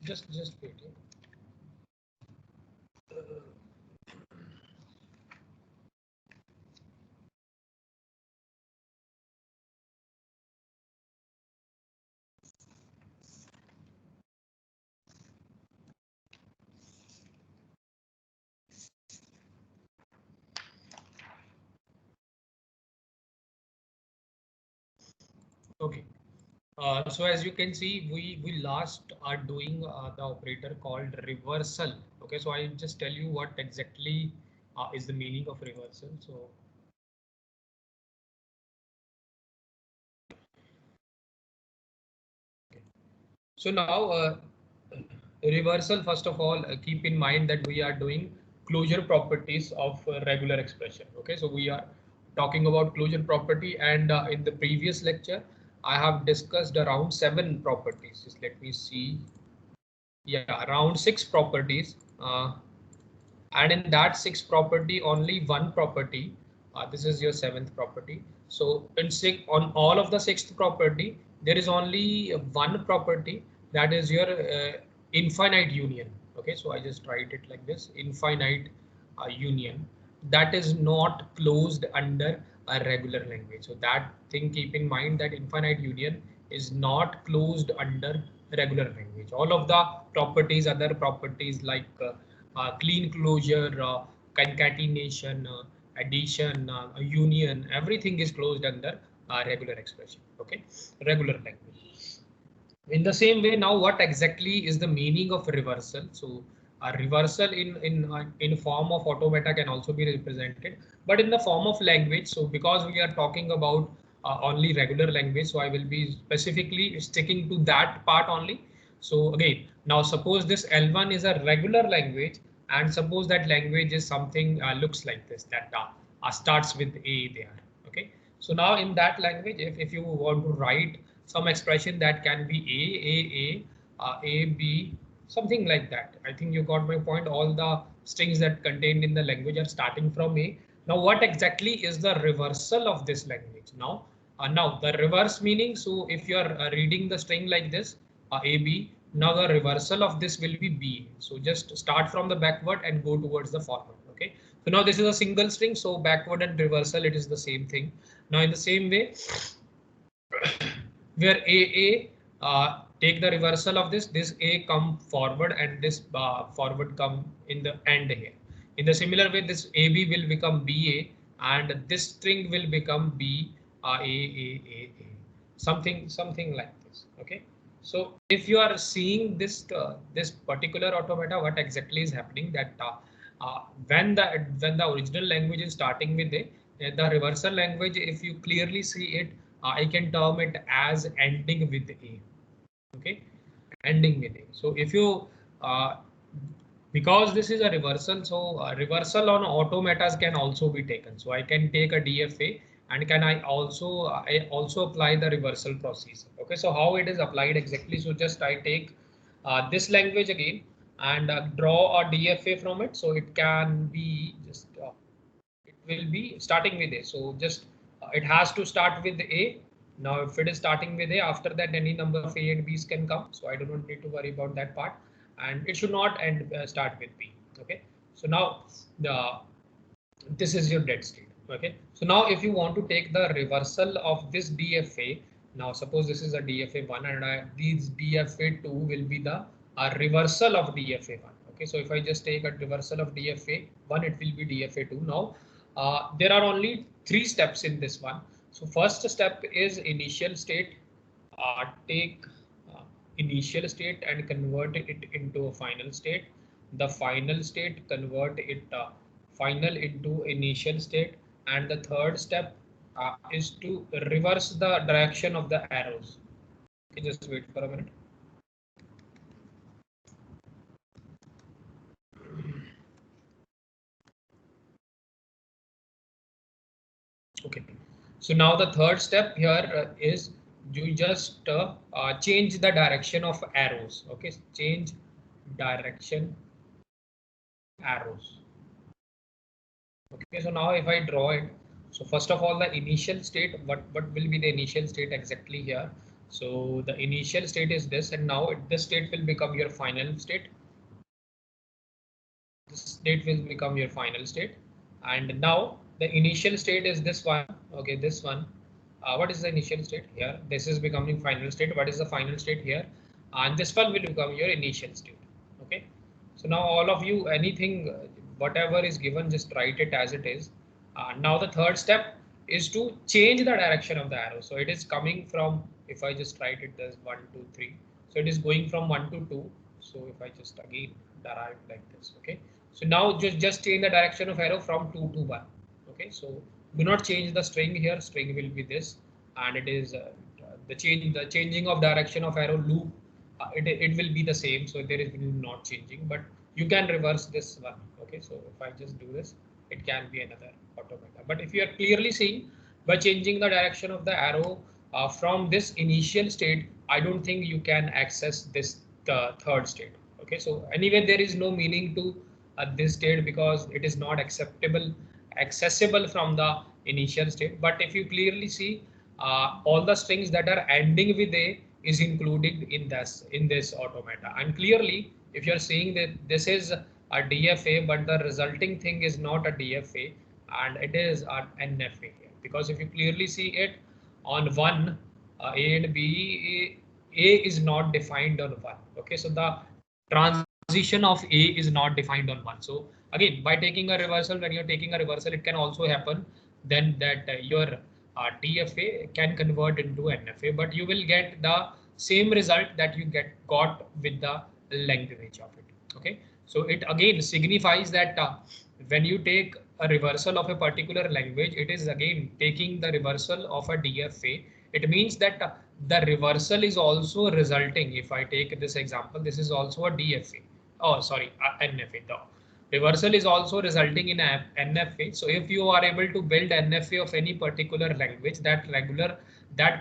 Just wait. Okay. So as you can see, we last are doing the operator called reversal. Okay, so I just tell you what exactly is the meaning of reversal. So now reversal, first of all, keep in mind that we are doing closure properties of regular expression. Okay, so we are talking about closure property, and in the previous lecture I have discussed around 7 properties. Just let me see. Yeah, around 6 properties. And in that 6 property, only one property, this is your 7th property. So in six, on all of the 6th property, there is only one property, that is your infinite union. Okay, so I just write it like this: infinite union, that is not closed under a regular language. So that thing, keep in mind that infinite union is not closed under regular language. All of the properties, other properties like clean closure, concatenation, addition, union, everything is closed under regular expression. Okay, regular language. In the same way, now what exactly is the meaning of reversal? So a reversal in form of automata can also be represented, but in the form of language. So because we are talking about only regular language, so I will be specifically sticking to that part only. So again, now suppose this L1 is a regular language, and suppose that language is something looks like this, that starts with A there. Okay, so now in that language, if you want to write some expression that can be A, B, something like that. I think you got my point. All the strings that contained in the language are starting from A. Now, what exactly is the reversal of this language? Now the reverse meaning. So if you are reading the string like this, A, B, now the reversal of this will be B. So just start from the backward and go towards the forward. Okay. So now this is a single string. So backward and reversal, it is the same thing. Now in the same way, where AA take the reversal of this A come forward and this forward come in the end here. In the similar way, this AB will become BA and this string will become B A. Something like this. Okay. So if you are seeing this particular automata, what exactly is happening, that when the original language is starting with A, the reversal language, if you clearly see it, I can term it as ending with A. Okay, ending with A. So if you because this is a reversal, so reversal on automatas can also be taken. So I can take a DFA and can I also apply the reversal procedure. Okay, so how it is applied exactly? So just I take this language again and draw a DFA from it. So it can be just it will be starting with A. So just it has to start with A. Now, if it is starting with A, after that any number of A and B's can come. So I do not need to worry about that part, and it should not end start with B. Okay. So now the this is your dead state. Okay. So now if you want to take the reversal of this DFA, now suppose this is a DFA1 and these DFA2 will be the reversal of DFA1. Okay. So if I just take a reversal of DFA1, it will be DFA2. Now there are only 3 steps in this one. So first step is initial state. Take initial state and convert it into a final state. The final state, convert it final into initial state. And the third step is to reverse the direction of the arrows. Okay, just wait for a minute. Okay, so now the third step here is you just change the direction of arrows. Okay, change direction arrows. Okay, so now if I draw it, so first of all, the initial state, what will be the initial state exactly here? So the initial state is this, and now this state will become your final state. This state will become your final state, and now the initial state is this one. Okay, this one. What is the initial state here? This is becoming final state. What is the final state here? And this one will become your initial state. Okay. So now all of you, anything, whatever is given, just write it as it is. Now the third step is to change the direction of the arrow. So it is coming from, if I just write it as 1, 2, 3. So it is going from 1 to 2. So if I just again derive like this, okay. So now just change the direction of arrow from 2 to 1. Okay, so do not change the string here. String will be this, and it is the changing of direction of arrow loop. It will be the same, so there is not changing, but you can reverse this one. Okay, so if I just do this, it can be another automata. But if you are clearly seeing by changing the direction of the arrow from this initial state, I don't think you can access this the third state. Okay, so anyway, there is no meaning to this state because it is not accessible from the initial state. But if you clearly see all the strings that are ending with a is included in this automata, and clearly if you're saying that this is a DFA but the resulting thing is not a DFA and it is an NFA here, because if you clearly see it on one A and B, A is not defined on one. Okay, so the transition of A is not defined on one. So again, by taking a reversal, when you're taking a reversal, it can also happen then that your DFA can convert into NFA, but you will get the same result that you got with the language of it. Okay, so it again signifies that when you take a reversal of a particular language, it is again taking the reversal of a DFA. It means that the reversal is also resulting. If I take this example, this is also a DFA. Oh, sorry, NFA. The reversal is also resulting in a NFA. So if you are able to build NFA of any particular language, that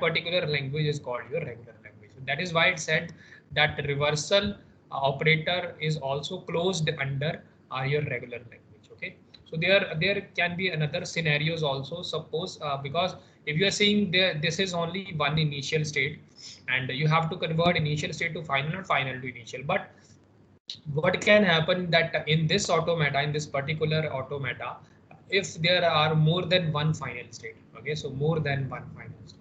particular language is called your regular language. So that is why it said that reversal operator is also closed under your regular language. Okay, so there can be another scenarios also. Suppose because if you are saying this is only one initial state and you have to convert initial state to final or final to initial, but what can happen that in this automata, in this particular automata, if there are more than one final state, okay, so more than one final state,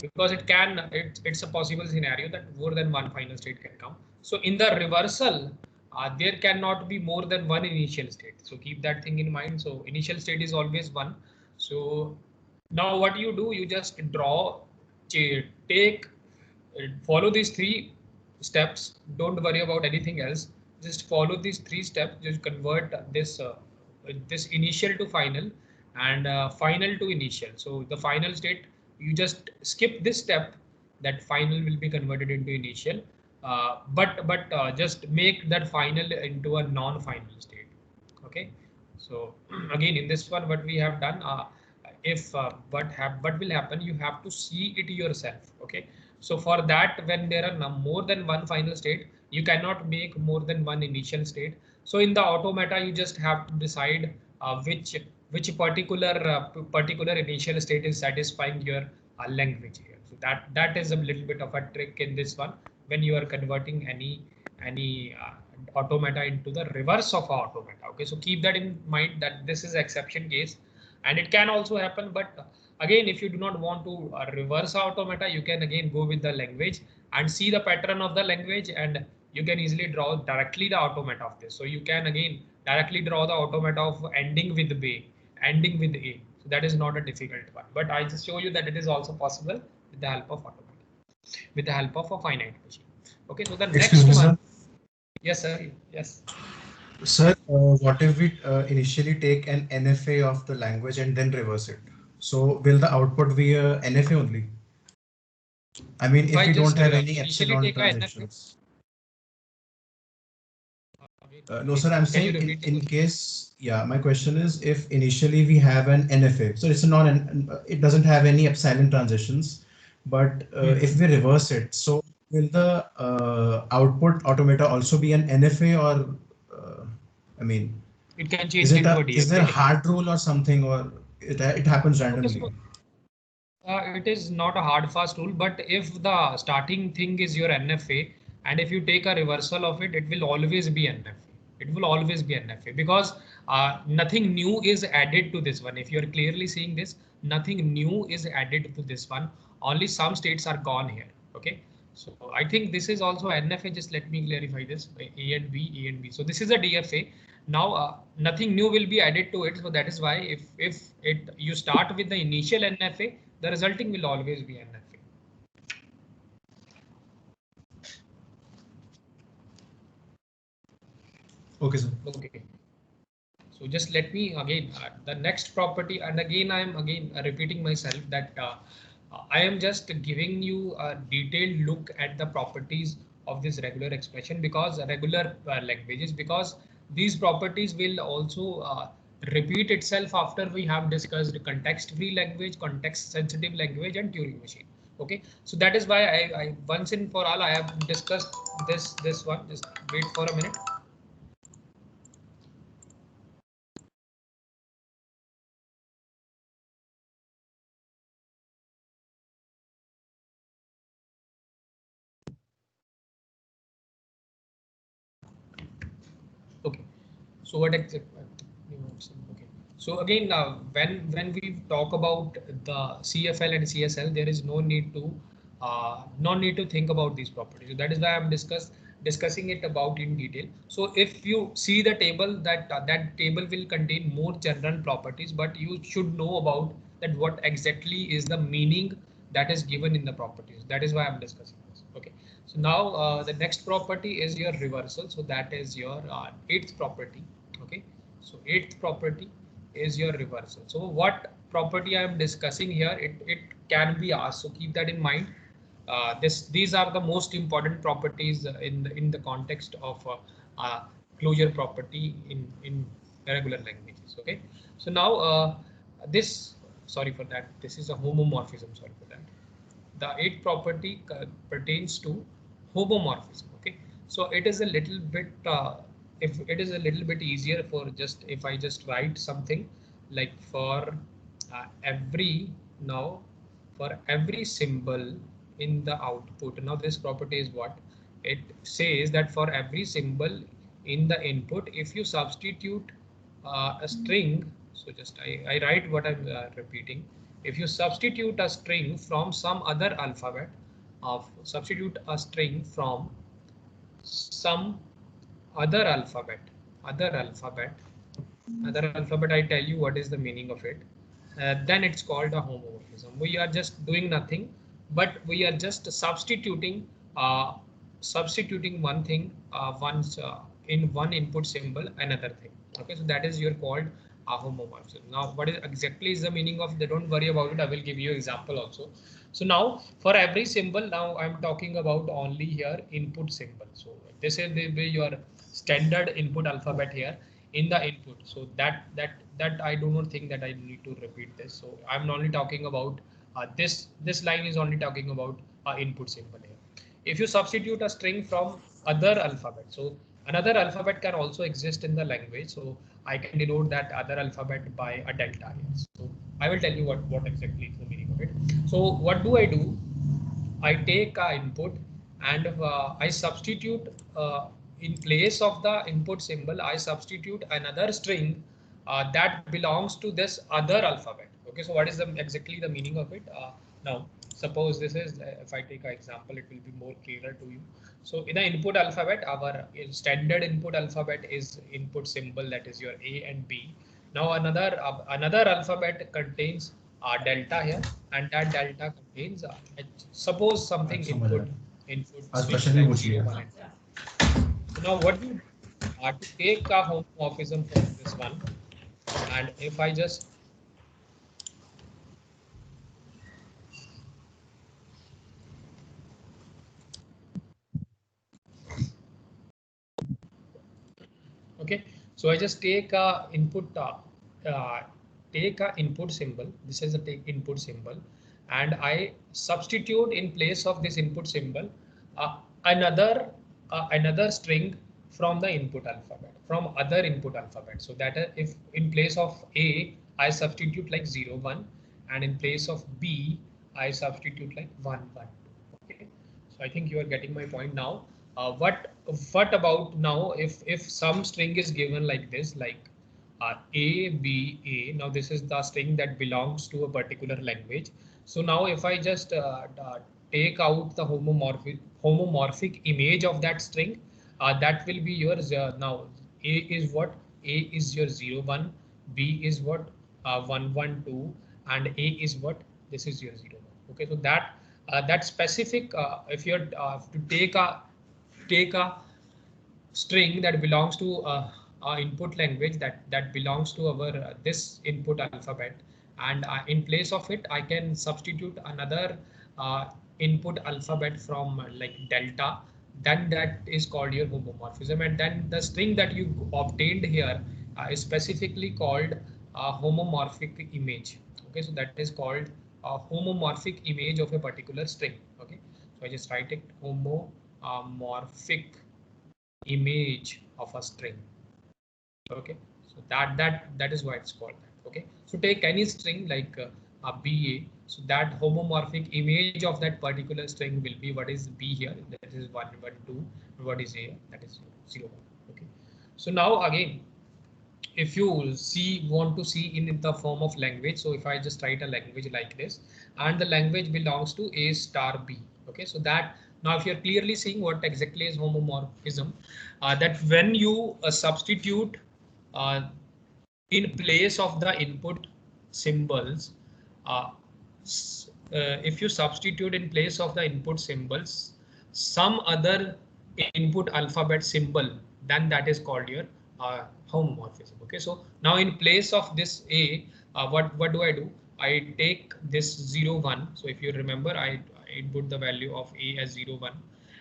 because it's a possible scenario that more than one final state can come. So in the reversal, there cannot be more than one initial state. So keep that thing in mind. So initial state is always one. So now what you do, you just follow these three steps. Don't worry about anything else. Just follow these three steps. Just convert this initial to final and final to initial. So the final state, you just skip this step, that final will be converted into initial, but just make that final into a non-final state. Okay, so again in this one what we have done, if what will happen, you have to see it yourself. Okay, so for that, when there are more than one final state, you cannot make more than one initial state. So in the automata, you just have to decide which particular initial state is satisfying your language here. So that is a little bit of a trick in this one when you are converting any automata into the reverse of automata. Okay, so keep that in mind that this is exception case, and it can also happen. But again, if you do not want to reverse automata, you can again go with the language and see the pattern of the language, and you can easily draw directly the automata of this. So you can again directly draw the automata of ending with B, ending with A. So that is not a difficult one, but I just show you that it is also possible with the help of automata, with the help of a finite machine. Okay, so the Excuse next me, one. sir. Yes, sir. Yes. Sir, what if we initially take an NFA of the language and then reverse it? So will the output be a NFA only? I mean, If if I we don't just have any initially epsilon take a NFA, transitions. No, sir, I'm can you saying repeat the in question? case, yeah, my question is if initially we have an NFA, so it's a it doesn't have any epsilon transitions, but if we reverse it, so will the output automata also be an NFA or, I mean, It can change into a is there DFA a definitely. hard rule or something, or it happens Okay, randomly? so It is not a hard fast rule, but if the starting thing is your NFA, and if you take a reversal of it, it will always be NFA. It will always be NFA because nothing new is added to this one. If you are clearly seeing this, nothing new is added to this one. Only some states are gone here. Okay. So I think this is also NFA. Just let me clarify this. A and B, A and B. So this is a DFA. Now nothing new will be added to it. So that is why if it you start with the initial NFA, the resulting will always be NFA. Okay, sir. Okay. So just let me again the next property, and again I am again repeating myself that I am just giving you a detailed look at the properties of this regular expression because regular languages, because these properties will also repeat itself after we have discussed context-free language, context-sensitive language, and Turing machine. Okay, so that is why I once and for all I have discussed this one. Just wait for a minute. Okay, so what exactly? Okay, so again, when we talk about the CFL and CSL, there is no need to think about these properties. So that is why I'm discussing it about in detail. So if you see the table, that table will contain more general properties, but you should know about that what exactly is the meaning that is given in the properties. That is why I'm discussing this. Okay. So now the next property is your reversal. So that is your eighth property. Okay. So eighth property is your reversal. So what property I am discussing here, it can be asked. So keep that in mind. These are the most important properties in the context of closure property in regular languages. Okay. So now this, sorry for that. This is a homomorphism. Sorry for that. The eighth property pertains to homomorphism. Okay, so it is a little bit if it is a little bit easier for just if I just write something like for every now for every symbol in the output. Now this property is what it says, that for every symbol in the input, if you substitute a string, so just I write what I'm repeating. If you substitute a string from some other alphabet, substitute a string from some other alphabet, other alphabet, other alphabet, I tell you what is the meaning of it. Then it's called a homomorphism. We are just doing nothing, but we are just substituting one thing once in one input symbol another thing. Okay, so that is your called a homomorphism. Now, what is exactly is the meaning of the? Don't worry about it. I will give you example also. So now for every symbol, now I'm talking about only here input symbol. So this is your standard input alphabet here in the input. So that I do not think that I need to repeat this. So I'm only talking about this line is only talking about input symbol here. If you substitute a string from other alphabet, so another alphabet can also exist in the language. So I can denote that other alphabet by a delta here. So I will tell you what exactly is the meaning of it. So what do? I take a input and I substitute in place of the input symbol, I substitute another string that belongs to this other alphabet. Okay, so what is exactly the meaning of it? Now, suppose this is, if I take an example, it will be more clearer to you. So in the input alphabet, our standard input alphabet is input symbol, that is your A and B. Now another alphabet contains delta here, and that delta contains suppose something input आज switch question भी like पूछ लिया 0 1 and 2. So now what we to take a homomorphism from this one, and if I just okay, so I just take a input symbol. This is a take input symbol, and I substitute in place of this input symbol uh, another another string from the input alphabet, from other input alphabet. So that if in place of A I substitute like 0 1, and in place of B I substitute like 1, 1, 2. Okay, so I think you are getting my point now. What about now if some string is given like this, like A B A. Now this is the string that belongs to a particular language. So now if I just take out the homomorphic image of that string, that will be yours. Now A is what? A is your 0, 1. B is what? 1, 1, 2. And A is what? This is your 0, 1. Okay, so that specific, if you're to take a string that belongs to our input language, that belongs to our this input alphabet, and in place of it I can substitute another uh, input alphabet from like delta, then that is called your homomorphism, and then the string that you obtained here is specifically called homomorphic image. Okay, so that is called a homomorphic image of a particular string. Okay, so I just write it homomorphic image of a string. Okay, so that is why it's called that. Okay, so take any string like a BA, so that homomorphic image of that particular string will be what is B here, that is 1, 1, 2, what is A, that is 0, 1. Okay, so now again, if you want to see in the form of language, so if I just write a language like this, and the language belongs to A star B. Okay, so that now if you're clearly seeing what exactly is homomorphism, that when you substitute uh, in place of the input symbols, uh, if you substitute in place of the input symbols some other input alphabet symbol, then that is called your homomorphism. Okay, so now in place of this A, what do? I take this 0, 1. So if you remember, I input the value of A as 0, 1,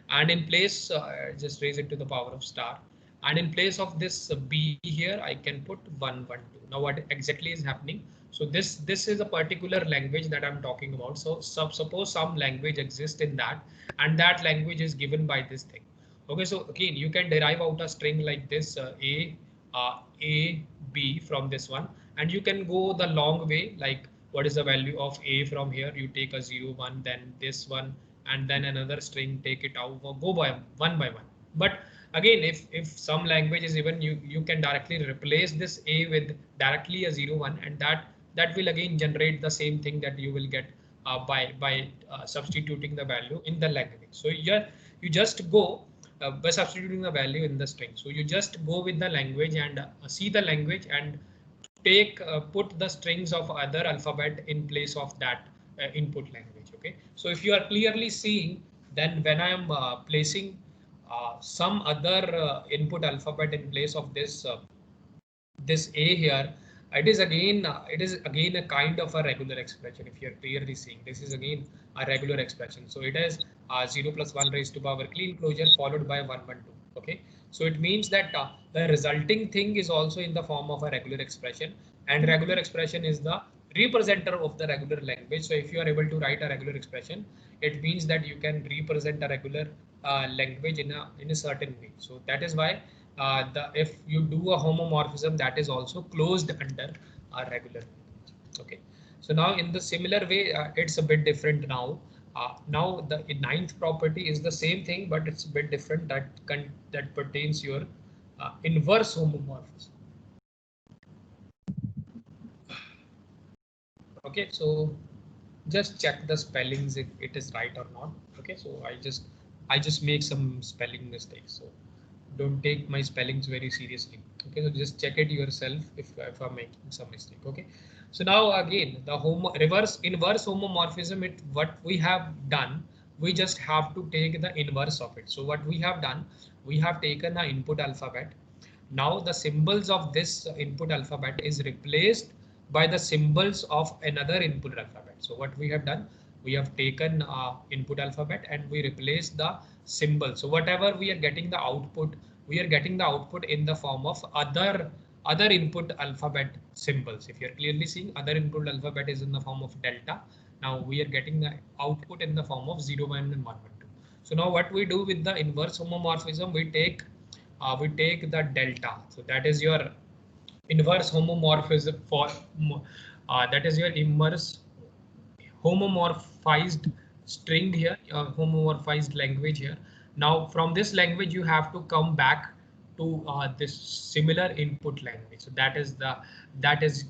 and in place just raise it to the power of star, and in place of this B here I can put 1, 1, 2. Now what exactly is happening? So this is a particular language that I'm talking about. So suppose some language exists in that, and that language is given by this thing. Okay, so again you can derive out a string like this A B from this one, and you can go the long way, like what is the value of A from here, you take a 0, 1, then this one, and then another string, take it out, or go by one. But again, if some language is even, you can directly replace this A with directly a 0, 1, and that will again generate the same thing that you will get by substituting the value in the language. So you just go by substituting the value in the string. So you just go with the language and see the language and take put the strings of other alphabet in place of that input language. Okay, so if you are clearly seeing, then when I am placing some other input alphabet in place of this A here, it is again a kind of a regular expression. If you're clearly seeing, this is again a regular expression. So it is 0 plus 1 raised to power clean closure followed by 1, 1, 2. Okay, so it means that the resulting thing is also in the form of a regular expression, and regular expression is the representer of the regular language. So if you are able to write a regular expression, it means that you can represent a regular language in a certain way. So that is why if you do a homomorphism, that is also closed under a regular language. Okay, so now in the similar way, it's a bit different now. Now the ninth property is the same thing, but it's a bit different, that pertains your inverse homomorphism. Okay, so just check the spellings if it is right or not. Okay, so I just make some spelling mistakes, so don't take my spellings very seriously. Okay, so just check it yourself if I'm making some mistake. Okay, so now again the inverse homomorphism, what we have done, we just have to take the inverse of it. So what we have done, we have taken the input alphabet. Now the symbols of this input alphabet is replaced by the symbols of another input alphabet. So what we have done, we have taken input alphabet and we replace the symbol. So whatever we are getting the output, we are getting the output in the form of other input alphabet symbols. If you're clearly seeing, other input alphabet is in the form of delta. Now we are getting the output in the form of 0, 1 and 1, 1, 2. So now what we do with the inverse homomorphism, we take the delta. So that is your inverse homomorphism for that is your inverse homomorphized string here, homomorphized language here. Now from this language you have to come back to this similar input language. So that is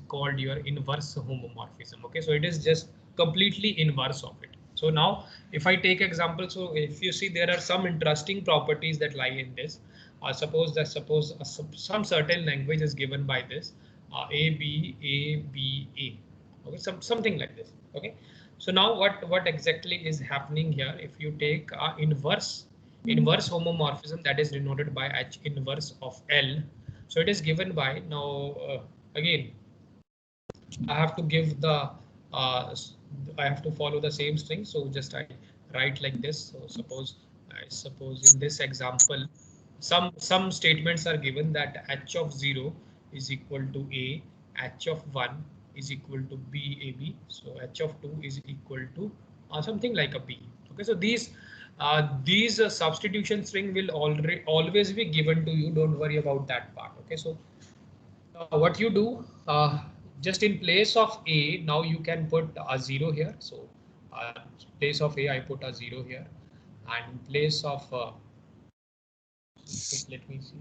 called your inverse homomorphism. Okay, so it is just completely inverse of it. So now if I take example, so if you see there are some interesting properties that lie in this. Suppose some certain language is given by this a b a b a. Okay, something like this. Okay, so now what exactly is happening here? If you take inverse homomorphism, that is denoted by H inverse of L. So it is given by, now again I have to give the I have to follow the same string. So just I write like this. So suppose in this example, some statements are given that h of 0 is equal to a, h of 1 is equal to b a b. So h of 2 is equal to something like a b. Okay, so these substitution string will always be given to you. Don't worry about that part. Okay, so what you do, just in place of a, now you can put a 0 here. So place of a I put a 0 here, and in place of let me see.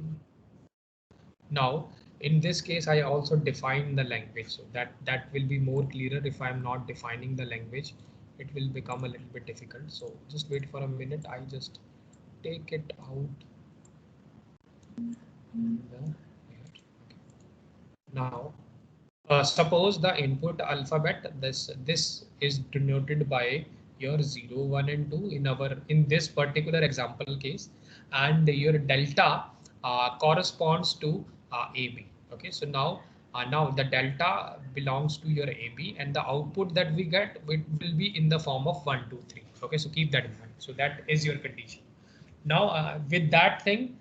Now in this case I also define the language, so that will be more clearer. If I am not defining the language, it will become a little bit difficult. So just wait for a minute, I just take it out. Now suppose the input alphabet, this is denoted by your 0, 1 and 2 in this particular example case, and your delta corresponds to AB. Okay, so now the delta belongs to your AB, and the output that we get will be in the form of 1 2 3. Okay, so keep that in mind. So that is your condition. Now, with that thing,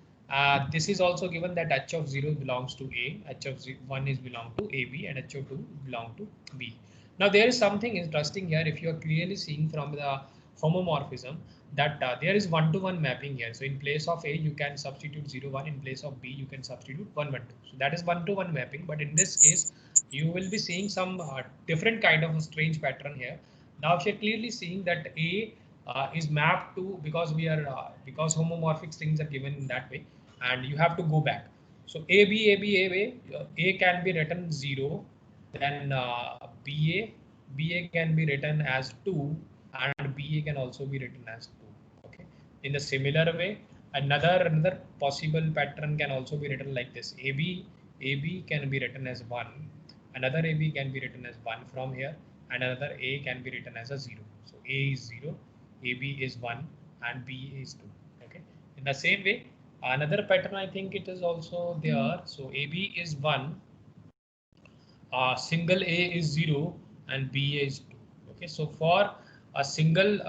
this is also given that h of 0 belongs to A, h of 1 is belong to AB, and h of 2 belong to B. Now, there is something interesting here. If you are clearly seeing from the homomorphism that there is one-to-one mapping here. So in place of A, you can substitute 0, 1. In place of B, you can substitute 1, 1, 2. So that is one-to-one mapping. But in this case, you will be seeing some different kind of a strange pattern here. Now, if you're clearly seeing that A is mapped to, because we are because homomorphic strings are given in that way, and you have to go back. So A can be written 0, then BA can be written as 2, and BA can also be written as 2. Okay, in the similar way, another possible pattern can also be written like this. AB can be written as 1, another AB can be written as 1 from here, and another A can be written as a 0. So A is 0, AB is 1, and B is 2. Okay, in the same way, another pattern I think it is also there. So AB is 1, single A is 0, and B is 2. Okay, so for a single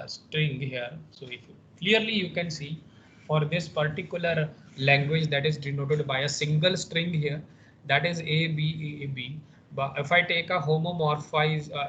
string here, so if clearly you can see for this particular language that is denoted by a single string here, that is A B A B. But if I take a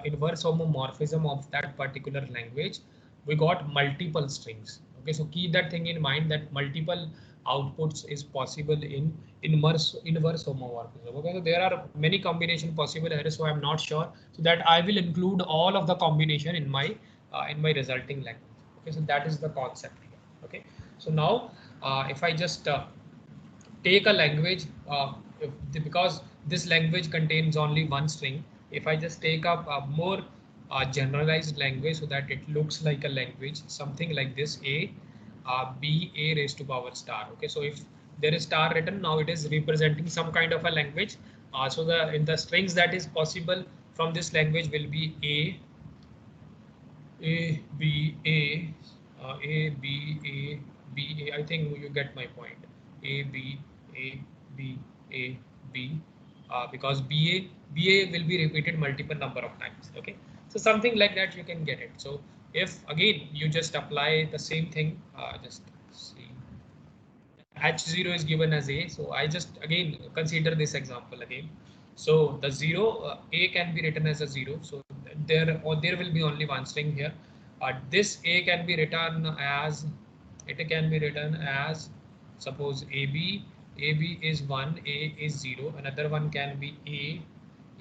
inverse homomorphism of that particular language, we got multiple strings. Okay, so keep that thing in mind, that multiple outputs is possible in inverse homomorphism. Okay, so there are many combination possible here, so I'm not sure, so that I will include all of the combination in my resulting language. Okay, so that is the concept here. Okay, so now if I just take a language, because this language contains only one string, if I just take up a more generalized language so that it looks like a language, something like this, B A raised to power star. Okay, so if there is star written, now it is representing some kind of a language. So in the strings that is possible from this language will be A B A A B A B A. I think you get my point. A B A B A B, because BA will be repeated multiple number of times. Okay, so something like that you can get it. So if again you just apply the same thing, just see H0 is given as A. So I just again consider this example again. So the 0 A can be written as a 0. So there will be only one string here. This A can be written as, it can be written as, suppose AB is 1, A is 0. Another one can be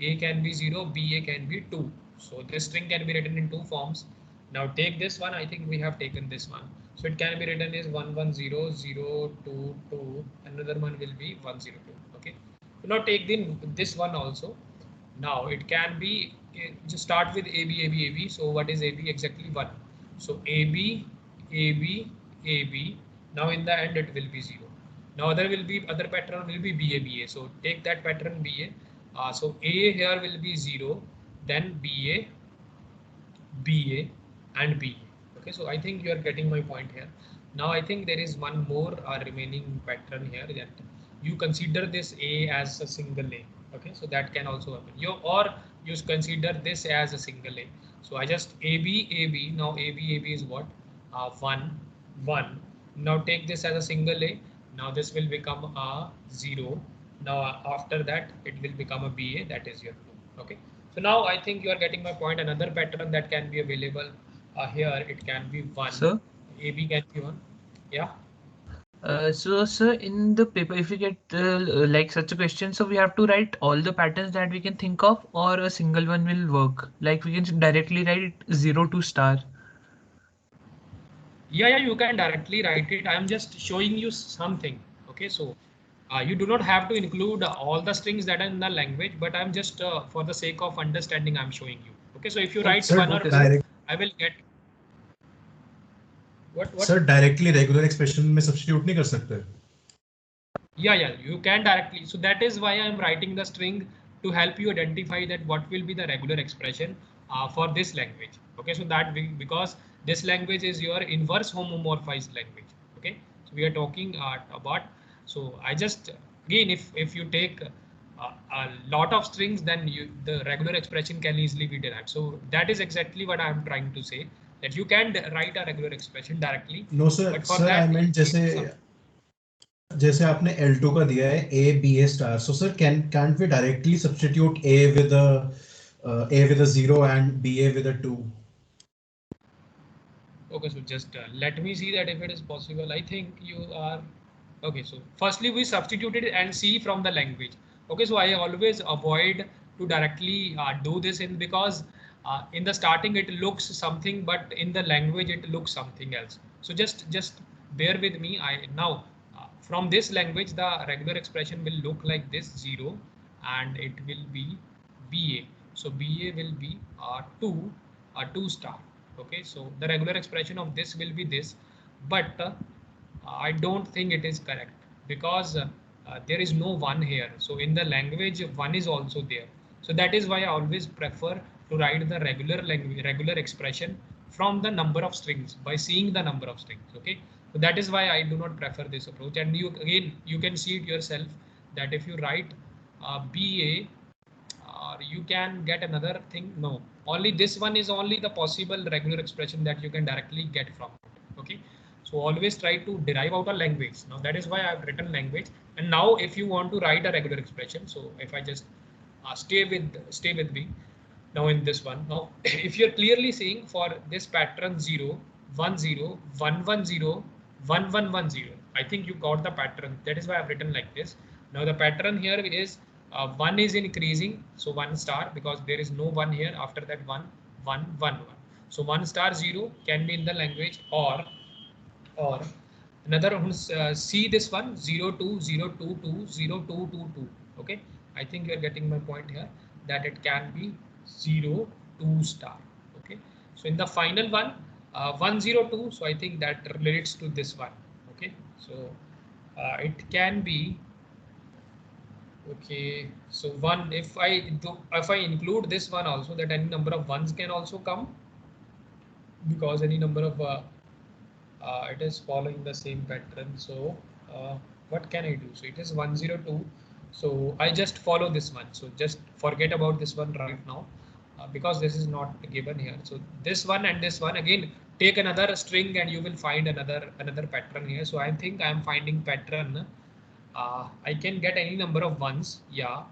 A can be 0, BA can be 2. So this string can be written in two forms. Now take this one. I think we have taken this one. So it can be written as 110 022. Another one will be 102. Okay. So now take this one also. Now it can be just start with AB AB AB. So what is AB exactly? 1. So AB AB AB. Now in the end it will be 0. Now other pattern will be BA BA. So take that pattern BA. So A here will be 0, then BA BA and BA. Okay, so I think you are getting my point here. Now I think there is one more remaining pattern here, that you consider this A as a single A. Okay, so that can also happen. You consider this as a single A. So I just AB AB. Now AB AB is what? 1 1. Now take this as a single A. Now this will become a 0. Now after that it will become a BA, that is your 2. Okay. So now I think you are getting my point. Another pattern that can be available here, it can be 1. Sir, AB can be 1. Yeah. so sir, in the paper, if we get like such a question, so we have to write all the patterns that we can think of, or a single one will work. Like we can directly write 0 to star. Yeah, you can directly write it. I am just showing you something. Okay, so you do not have to include all the strings that are in the language, but I'm just for the sake of understanding, I'm showing you. Okay, so if you write Sir, one or Okay, two, sir. I will get what? Sir directly regular expression में substitute नहीं कर सकते? Yeah, you can directly. So that is why I'm writing the string to help you identify that what will be the regular expression for this language. Okay, so because this language is your inverse homomorphized language. Okay, so we are talking about. So I just again, if you take a lot of strings, then the regular expression can easily be derived. So that is exactly what I'm trying to say, that you can write a regular expression directly. No sir, But for sir I that you meant need जैसे some. जैसे आपने L2 का दिया है A B A star, so sir can't we directly substitute A with a 0 and B A with a 2? Okay, so just let me see that if it is possible. I think you are okay. So firstly, we substituted and see from the language. Okay, so I always avoid to directly do this in, because in the starting it looks something, but in the language it looks something else. So just bear with me. I now from this language the regular expression will look like this 0, and it will be BA. So BA will be 2 star. Okay, so the regular expression of this will be this, but I don't think it is correct, because there is no 1 here. So in the language 1 is also there. So that is why I always prefer to write the regular expression from the number of strings, by seeing the number of strings. Okay, so that is why I do not prefer this approach. And you can see it yourself, that if you write BA, or you can get another thing. No, only this one is only the possible regular expression that you can directly get from it. Okay, so always try to derive out a language. Now that is why I've written language. And now if you want to write a regular expression, so if I just stay with me now in this one. Now if you're clearly seeing for this pattern 0 1 0 1 1 0 1 1 1 0, I think you got the pattern. That is why I've written like this. Now the pattern here is 1 is increasing, so 1 star, because there is no 1 here. After that 1 1 1 1. So 1 star 0 can be in the language, or another see this one 0 2 0 2 2 0 2 2 2. Okay, I think you are getting my point here, that it can be 0 2 star. Okay, so in the final one 102, so I think that relates to this one. Okay, so it can be okay. So one, if I include this one also, that any number of ones can also come, because any number of it is following the same pattern. So what can I do? So it is 102. So I just follow this one. So just forget about this one right now, because this is not given here. So this one and this one, again take another string and you will find another pattern here. So I think I am finding pattern. I can get any number of ones. Yeah,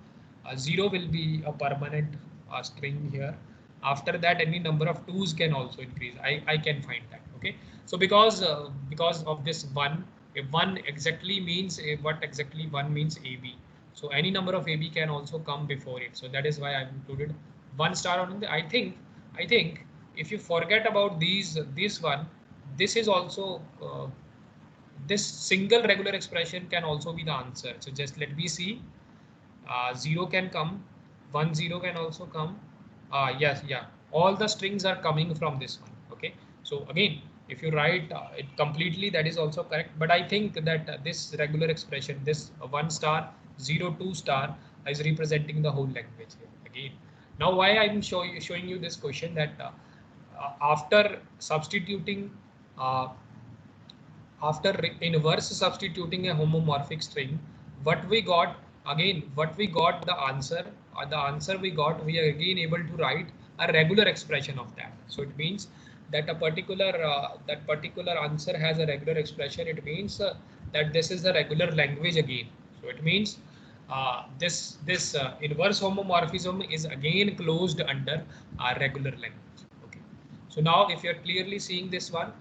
0 will be a permanent string here. After that, any number of 2's can also increase. I can find that. Okay, so because of this 1, if 1 exactly means what exactly 1 means AB. So any number of AB can also come before it. So that is why I've included 1 star on the, I think if you forget about this one, this is also this single regular expression can also be the answer. So just let me see. 0 can come, 1 0 can also come. Yes, yeah, all the strings are coming from this one. Okay, so again, if you write it completely, that is also correct, but I think that this regular expression, this 1 star 0 2 star is representing the whole language here. Again, now why I'm showing you this question, that after substituting uh, after inverse substituting a homomorphic string, what we got, again what we got, the answer we got, we are again able to write a regular expression of that. So it means that a particular that particular answer has a regular expression. It means that this is a regular language again. So it means this inverse homomorphism is again closed under a regular language. Okay, so now if you're clearly seeing this one,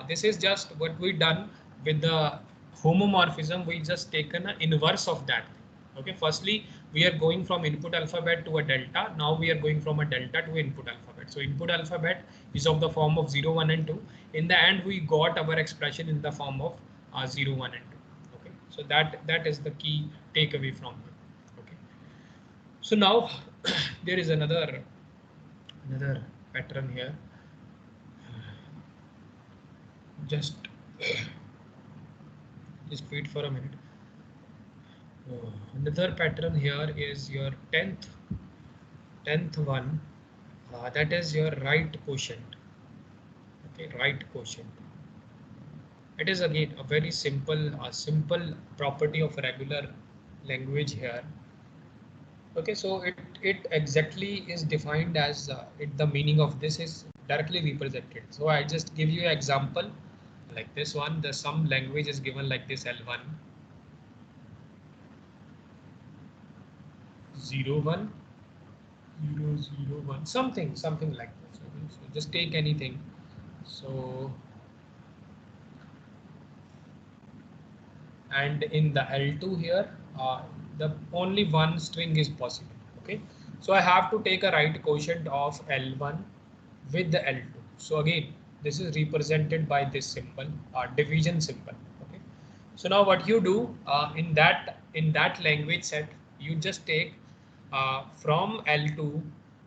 this is just what we done with the homomorphism. We just taken an inverse of that. Okay, firstly, we are going from input alphabet to a delta. Now we are going from a delta to input alphabet. So input alphabet is of the form of 0, 1 and 2. In the end, we got our expression in the form of 0, 1 and 2. Okay, so that is the key takeaway from here. Okay, so now there is another pattern here. Just wait for a minute. Another pattern here is your 10th one. That is your right quotient. Okay, right quotient. It is again a very simple property of regular language here. Okay, so it exactly is defined as the meaning of this is directly represented. So I just give you an example like this one. The some language is given like this: L1 0 1 0 0 1, something like this. Okay, so just take anything. So and in the L2 here, the only one string is possible. Okay, so I have to take a right quotient of L1 with the L2. So again, this is represented by this symbol, division symbol. Okay, so now what you do in that language set, you just take from L2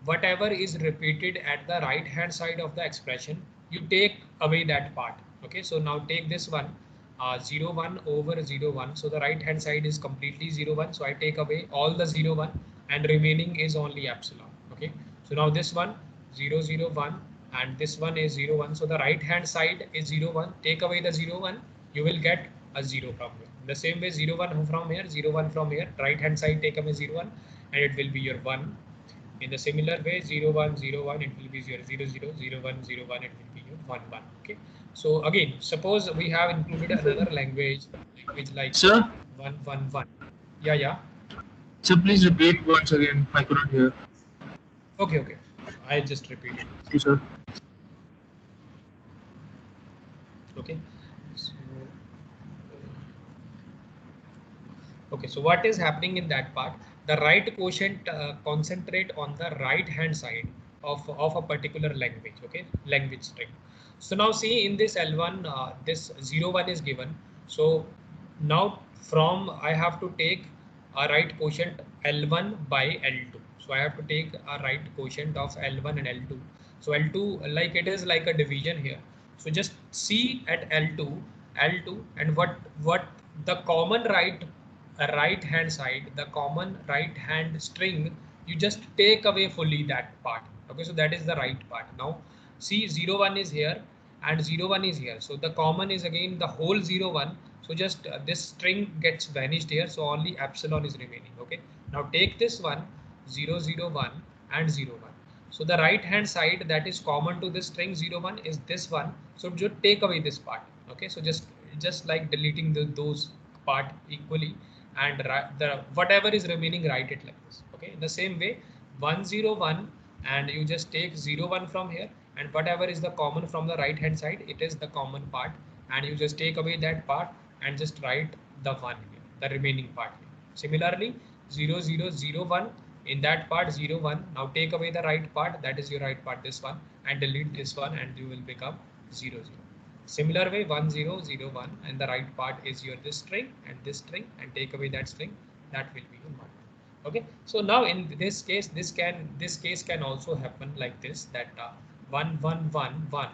whatever is repeated at the right hand side of the expression, you take away that part. Okay, so now take this one, 0 1 over 0 1. So the right hand side is completely 0 1. So I take away all the 0 1 and remaining is only epsilon. Okay, so now this one 0 0 1 and this one is 0 1. So the right hand side is 0 1. Take away the 0 1, you will get a 0 from here. The same way 0 1 from here, 0 1 from here, right hand side take away 0 1 and it will be your 1. In the similar way, 0 1 0 1, it will be your 0 0 0 1 0 1, it will be your 1 1. Okay, so again, suppose we have included another language like Sir? 1 1 1. Yeah. So please repeat once again. I couldn't hear. Okay. I just repeat it. Thank you, sir. Okay. So what is happening in that part? The right quotient concentrate on the right hand side of a particular language. Okay, language string. So now see in this L1, this 0 1 is given. So now from I have to take a right quotient L1 by L2. So I have to take a right quotient of L1 and L2. So L2, like it is like a division here. So just see at L2 and what the common right hand side, the common right hand string, you just take away fully that part. Okay, so that is the right part. Now see 0 1 is here and 0 1 is here. So the common is again the whole 0 1. So just this string gets vanished here. So only epsilon is remaining. Okay, now take this one 0 0 1 and 0 1. So the right hand side that is common to this string 0 1 is this one. So just take away this part. Okay, so just like deleting those part equally and the whatever is remaining, write it like this. Okay, in the same way 1 0 1 and you just take 0 1 from here and whatever is the common from the right hand side, it is the common part and you just take away that part and just write the one here, the remaining part here. Similarly 0 0 0 1 In that part 0 1, now take away the right part, that is your right part, this one, and delete this one, and you will become 0 0. Similar way 1 0 0 1, and the right part is your this string and this string, and take away that string, that will be your mark. Okay, so now in this case, this case can also happen like this, that 1 1 1 1,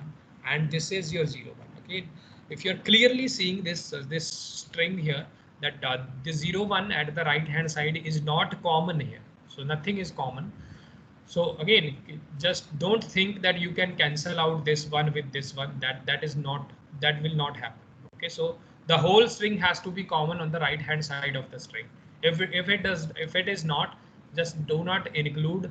and this is your 0 1. Okay, if you're clearly seeing this string here, that the 0 1 at the right hand side is not common here, so nothing is common. So again, just don't think that you can cancel out this one with this one. That will not happen. Okay, so the whole string has to be common on the right hand side of the string. If it is not, just do not include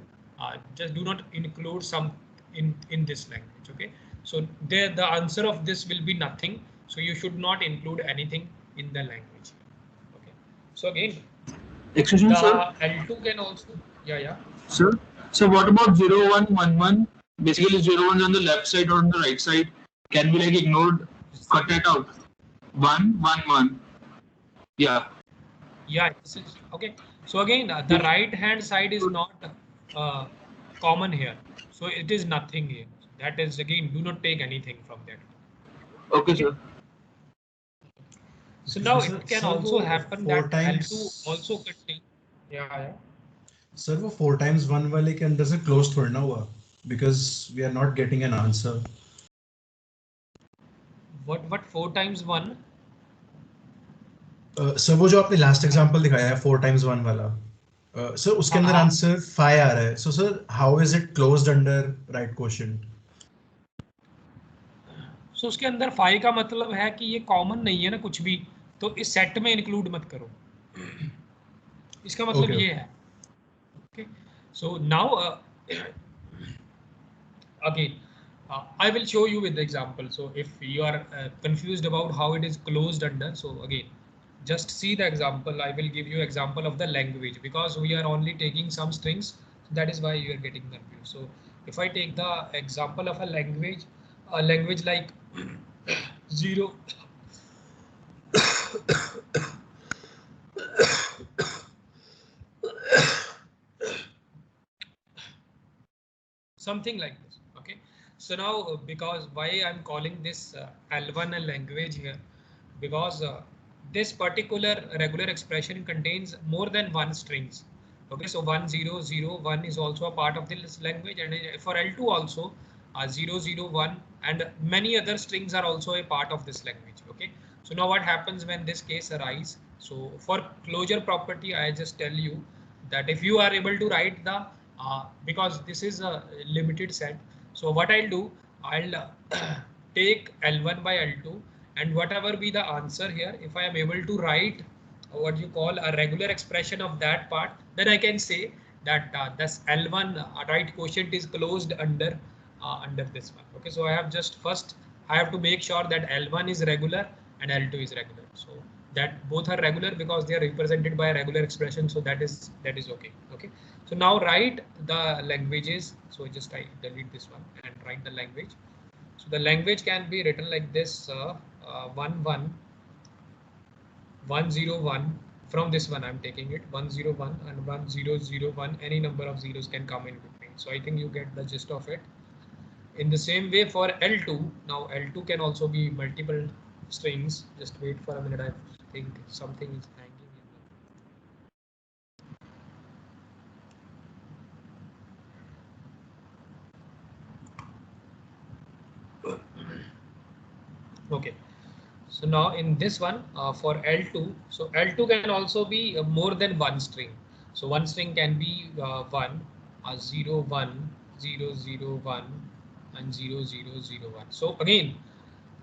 some in this language. Okay, so there the answer of this will be nothing. So you should not include anything in the language. Okay, so again, Extension, the sir. L2 can also, yeah. Sir. So what about 0 1 1 1? Basically 0 1 on the left side or on the right side. Can be like ignored, cut it out. 1 1 1. Yeah. Yeah, this is okay. So again, the right hand side is not uh, common here. So it is nothing here. That is again, do not take anything from that. Okay, Okay. sir. So Excuse now me, sir. it can Sir, also वो happen four that L2 also times. contain. Yeah. Sir वो 4 times 1 वाले के अंदर से close थोड़ी ना हुआ because we are not getting an answer. What 4 times 1? Sir वो जो आपने लास्ट एग्जांपल दिखाया है 4 times 1 वाला सर उसके अंदर हाँ। आंसर 5 आ रहा है. So sir, how is it closed under right quotient? सो उसके अंदर 5 का मतलब है कि ये कॉमन नहीं है ना कुछ भी, तो इस सेट में इंक्लूड मत करो. इसका मतलब Okay. ये है. Okay, so now again, I will show you with the example. So if you are confused about how it is closed under, so again, just see the example. I will give you example of the language, because we are only taking some strings. So that is why you are getting confused. So if I take the example of a language like 0. Something like this. Okay, so now because why I'm calling this L1 a language here, because this particular regular expression contains more than one strings. Okay, so 1 0 0 1 is also a part of this language, and for L2 also 0 0 1 and many other strings are also a part of this language. Okay, so now what happens when this case arises? So for closure property, I just tell you that if you are able to write the because this is a limited set, so what I'll do, I'll take L1 by L2, and whatever be the answer here, if I am able to write what you call a regular expression of that part, then I can say that this L1 right quotient is closed under this one. Okay, so I have I have to make sure that L1 is regular and L2 is regular. So that both are regular because they are represented by a regular expression. So that is okay. Okay. So now write the languages. So just I delete this one and write the language. So the language can be written like this: 1 1 1 0 1. From this one I'm taking it 1 0 1 and 1 0 0 1. Any number of zeros can come in between. So I think you get the gist of it. In the same way for L2, now L2 can also be multiple strings. Just wait for a minute. I think something is hanging in the... Okay. So now in this one for L2, so L2 can also be more than one string. So one string can be 1, 0 1 0 0 1 and 0 0 0 1. So again,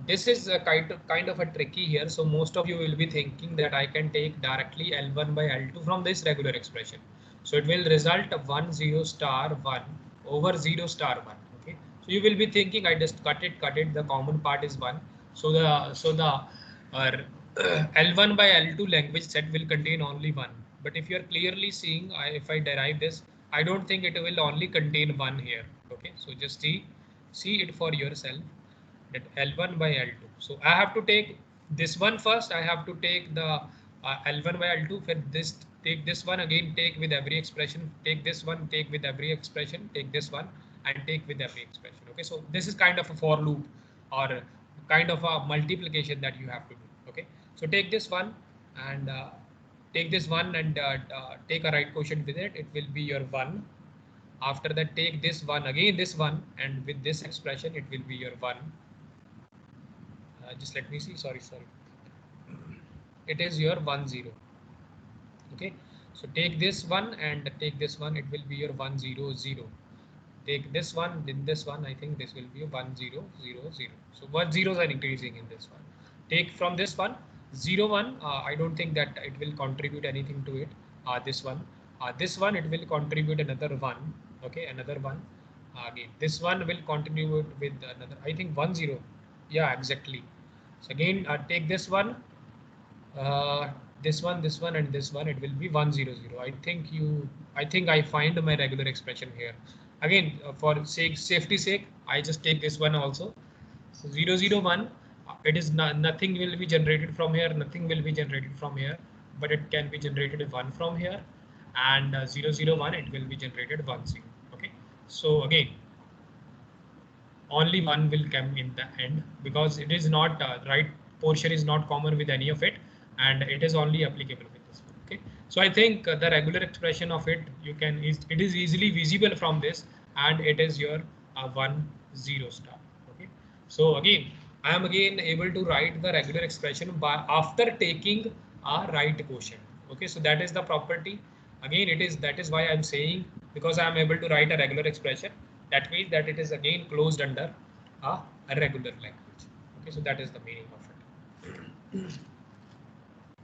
this is a kind of a tricky here. So most of you will be thinking that I can take directly L1 by L2 from this regular expression. So it will result 1 0 star 1 over 0 star 1. Okay, so you will be thinking I just cut it, the common part is 1. So the L1 by L2 language set will contain only 1. But if you are clearly seeing, if I derive this, I don't think it will only contain 1 here. Okay, so just see it for yourself, that L1 by L2. So I have to take this one first. I have to take the L1 by L2, फिर this take this one again, take with every expression, take this one, take with every expression, take this one and take with every expression. Okay, so this is kind of a for loop or kind of a multiplication that you have to do. Okay, so take this one and take this one and take a right quotient with it. It will be your 1. After that, take this one again, this one, and with this expression, it will be your 1. Just let me see. Sorry. It is your 1 0. Okay, so take this one and take this one. It will be your 1 0 0. Take this one, then this one. I think this will be a 1 0 0 0. So 1 zeros are increasing in this one. Take from this one 0 1. I don't think that it will contribute anything to it. This one it will contribute another 1. Okay, another 1. Again, this one will contribute with another. I think 1 0. Yeah, exactly. So again, take this one. This one, and this one, it will be 1 0 0. I think I find my regular expression here. Again, for safety sake, I just take this one also. So 0 0 1, it is nothing will be generated from here, nothing will be generated from here, but it can be generated 1 from here, and 0 0 1, it will be generated 1 0. Okay, so again, only 1 will come in the end because it is not right portion is not common with any of it, and it is only applicable with this one. Okay, so I think the regular expression of it, it is easily visible from this, and it is your 1 0 star. Okay, so again, I am again able to write the regular expression by after taking a right quotient. Okay, so that is the property. Again, that is why I'm saying, because I am able to write a regular expression, that means that it is again closed under a regular language. Okay, so that is the meaning of it.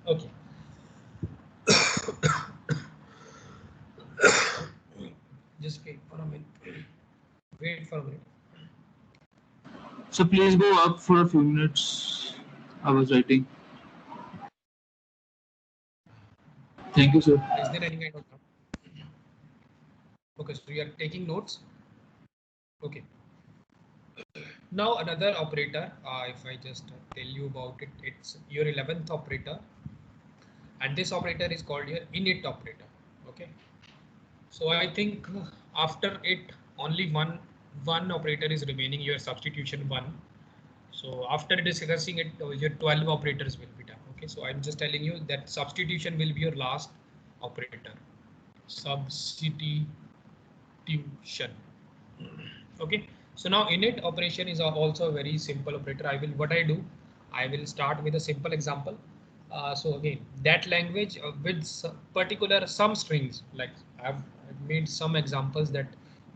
Okay. Just wait for a minute. Wait for a minute. So please go up for a few minutes. I was writing. Thank you, sir. Is there any kind of? Okay, so you are taking notes. Okay. Now another operator, if I just tell you about it, it's your 11th operator, and this operator is called your init operator. Okay, so I think after it only one operator is remaining, your substitution 1. So after discussing it, your 12 operators will be done. Okay, so I'm just telling you that substitution will be your last operator. Substitution. Okay, so now init operation is also a very simple operator. I will start with a simple example. So again, that language with particular some strings, like I've made some examples that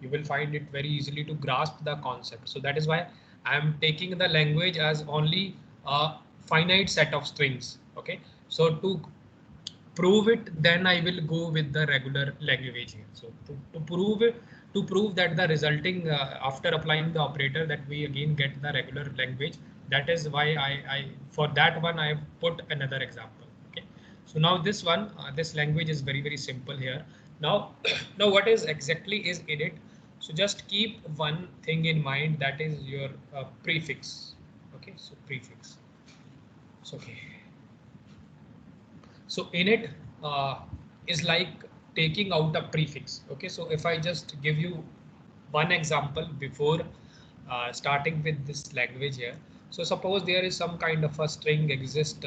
you will find it very easily to grasp the concept. So that is why I am taking the language as only a finite set of strings. Okay, so to prove it, then I will go with the regular language here. So to prove that the resulting after applying the operator, that we again get the regular language. That is why I for that one I have put another example. Okay, so now this one, this language is very simple here. Now now what is exactly is init? So just keep one thing in mind, that is your prefix. Okay, so prefix. So okay. So init is like taking out a prefix. Okay, so if I just give you one example before starting with this language here. So suppose there is some kind of a string exists,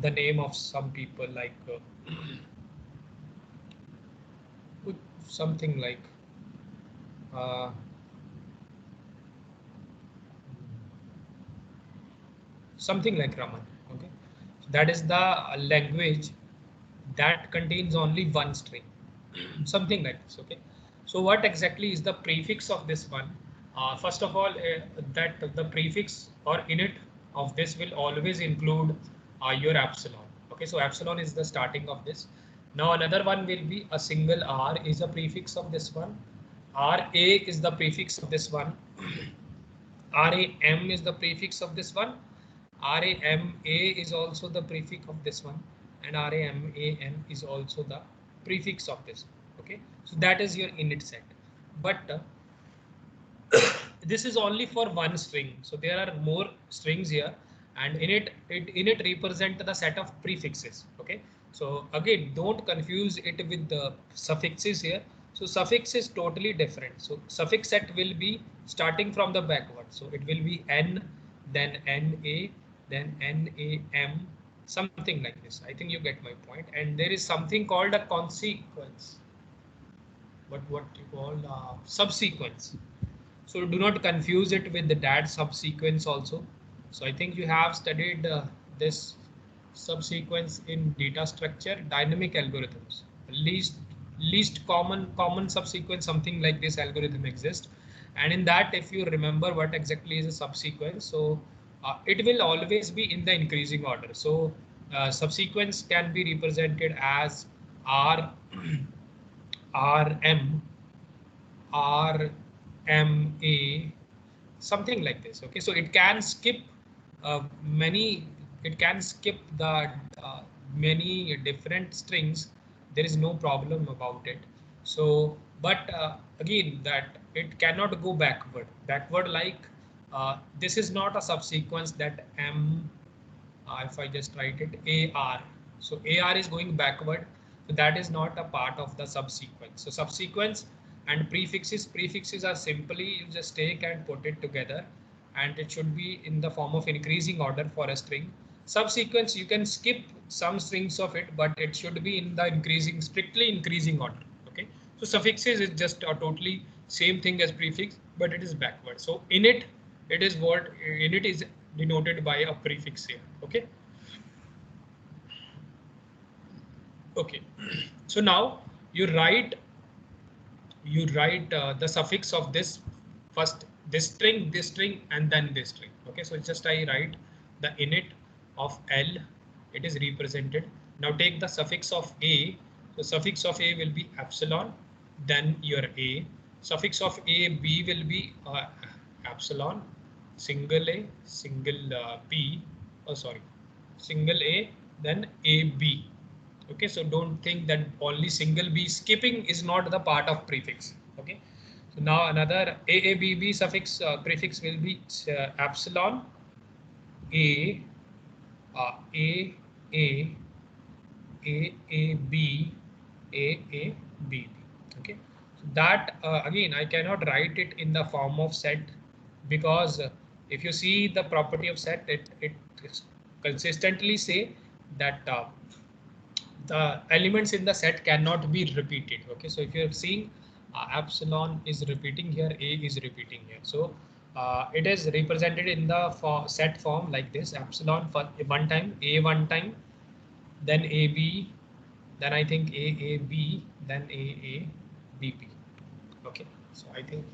the name of some people, like something like Raman. Okay, so that is the language that contains only one string, something like this. Okay, so what exactly is the prefix of this one? First of all, that the prefix or init of this will always include your epsilon. Okay, so epsilon is the starting of this. Now another one will be a single r is a prefix of this one. Ra is the prefix of this one. Ram is the prefix of this one. Rama is also the prefix of this one, and Raman is also the prefix of this. Okay, so that is your init set, but this is only for one string. So there are more strings here, and init represent the set of prefixes. Okay. Okay, so again, don't confuse it with the suffixes here. So suffix is totally different. So suffix set will be starting from the backward. So it will be n, then na, then nam, something like this. I think you get my point. And there is something called a consequence, but what you call subsequence. So do not confuse it with the DAD subsequence also. So I think you have studied this subsequence in data structure dynamic algorithms. Least common subsequence, something like this algorithm exists. And in that, if you remember what exactly is a subsequence, so it will always be in the increasing order. So subsequence can be represented as R, RM, RMA, something like this. Okay, so it can skip many, it can skip the many different strings. There is no problem about it. So but again, that it cannot go backward like this is not a subsequence that M, if I just write it AR, so AR is going backward, so that is not a part of the subsequence. So subsequence and prefixes are simply you just take and put it together, and it should be in the form of increasing order for a string. Subsequence, you can skip some strings of it, but it should be in the strictly increasing order. Okay, so suffixes is just a totally same thing as prefix, but it is backward. So init, it is what init is denoted by a prefix here. Okay, okay. So now you write the suffix of this first, this string and then this string. Okay, so just I write the init of L, it is represented. Now take the suffix of A. So suffix of A will be epsilon, then your A. Suffix of A, B will be epsilon, single A, single B, oh sorry, single A, then AB. Okay, so don't think that only single B, skipping is not the part of prefix. Okay, so now another AABB suffix prefix will be epsilon A, A, A, A, A, B, A, A, B, B. Okay, so that again, I cannot write it in the form of set, because if you see the property of set, it consistently say that the elements in the set cannot be repeated. Okay, so if you're seeing epsilon is repeating here, A is repeating here, so it is represented in the set form like this: epsilon for one time, A one time, then AB, then I think AAB, then AABB. Okay, so I think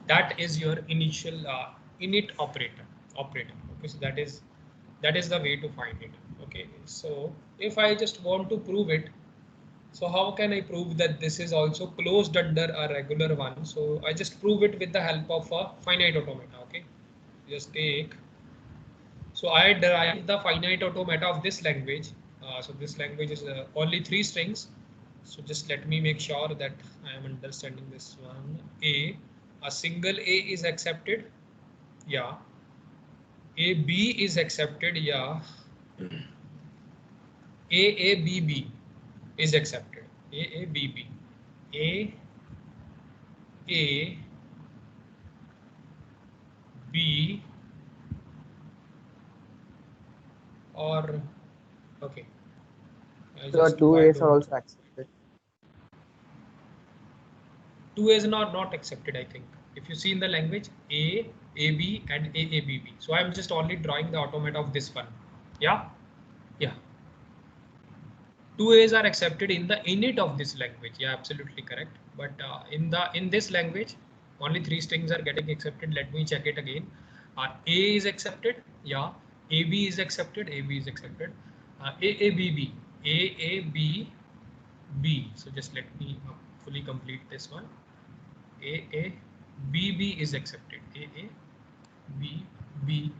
that is your initial init operator. Okay, so that is the way to find it. Okay, so if I just want to prove it, so how can I prove that this is also closed under a regular one? So I just prove it with the help of a finite automata. Okay, just take, so I derive the finite automata of this language. So this language is only 3 strings. So just let me make sure that I am understanding this one. A single A is accepted. Yeah. AB is accepted. Yeah. AABB is accepted. AABB. A, B, or okay. So two A's are also accepted. 2 A's not accepted, I think. If you see in the language, A, AB, and AABB. So I'm just only drawing the automata of this one. Yeah, yeah. 2 A's are accepted in the init of this language. Yeah, absolutely correct. But in this language, only 3 strings are getting accepted. Let me check it again. A is accepted. Yeah. AB is accepted. AB is accepted. AABB. AABB. So just let me fully complete this one. AABB is accepted. AABB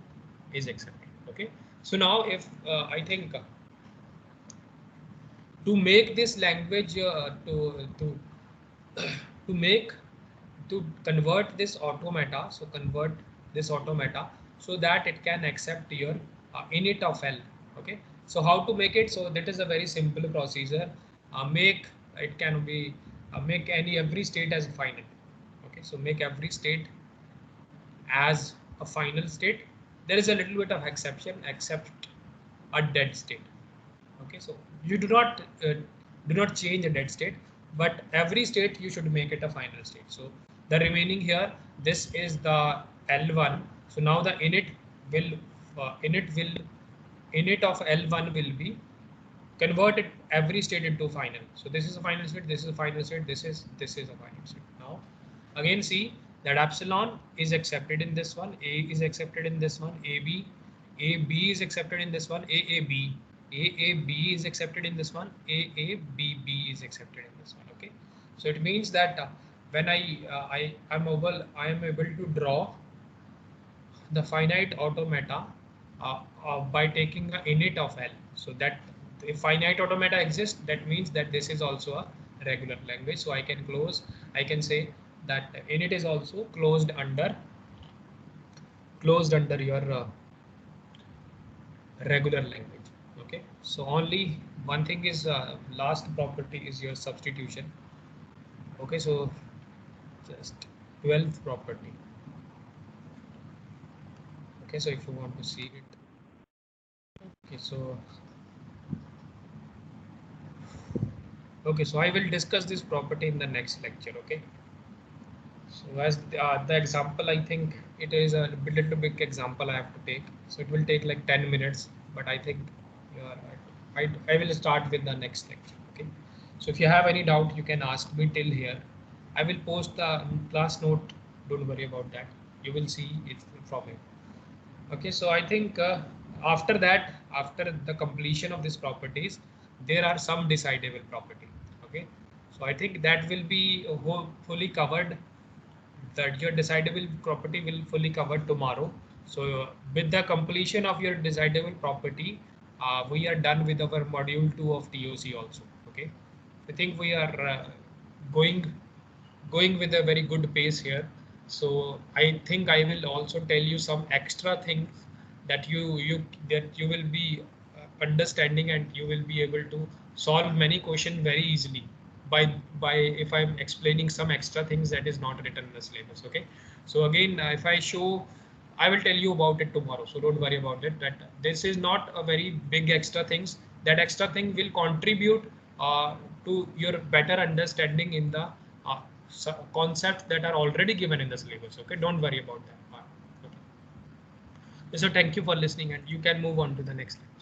is accepted. Okay. So now if I think to make this language to convert this automata, so convert this automata so that it can accept your init of L. Okay, So how to make it? So that is a very simple procedure. Make it can be make every state as a final. Okay, so make every state as a final state. There is a little bit of exception, except a dead state. Okay, so you do not change a dead state, but every state you should make it a final state. So the remaining here, this is the L1. So now the init of L1 will be converted every state into final. So this is a final state, this is a final state, this is a final state. Now again see that epsilon is accepted in this one, A is accepted in this one, AB is accepted in this one, AAB is accepted in this one, AABB is accepted in this one. Okay, so it means that when I am able to draw the finite automata by taking an init of L. So that if finite automata exists, that means that this is also a regular language. So I can say that init is also closed under your regular language. Okay, so only one thing is last property is your substitution. Okay, so just 12th property. Okay, so if you want to see it, okay, so I will discuss this property in the next lecture. Okay, so as the example, I think it is a little big example I have to take, so it will take like 10 minutes, but I think you are right. I will start with the next lecture. Okay, so if you have any doubt, you can ask me till here. I will post the class note, don't worry about that, you will see it from it. Okay, so I think after that, after the completion of these properties, there are some decidable property. Okay, so I think that will be fully covered, that your decidable property will fully cover tomorrow. So with the completion of your decidable property, we are done with our module 2 of TOC also. Okay, I think we are going with a very good pace here. So I think I will also tell you some extra things that you will be understanding, and you will be able to solve many questions very easily by if I'm explaining some extra things that is not written in the syllabus. Okay, so again, if I show, I will tell you about it tomorrow, so don't worry about it, that this is not a very big extra things. That extra thing will contribute to your better understanding in the concepts that are already given in the syllabus. Okay, don't worry about that part. Okay. So thank you for listening, and you can move on to the next lecture.